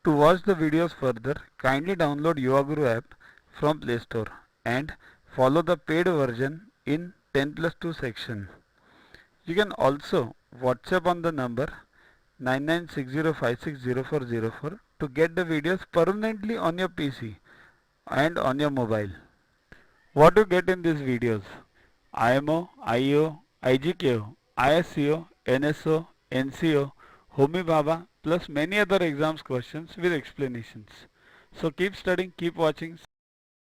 To watch the videos further, kindly download Yuvaguru app from Play Store and follow the paid version in 10+2 section. You can also WhatsApp on the number 9960560404 to get the videos permanently on your PC and on your mobile. What you get in these videos? IMO, IO, IGKO, ISCO, NSO, NCO, Homi Bhabha plus many other exams questions with explanations. So keep studying, keep watching.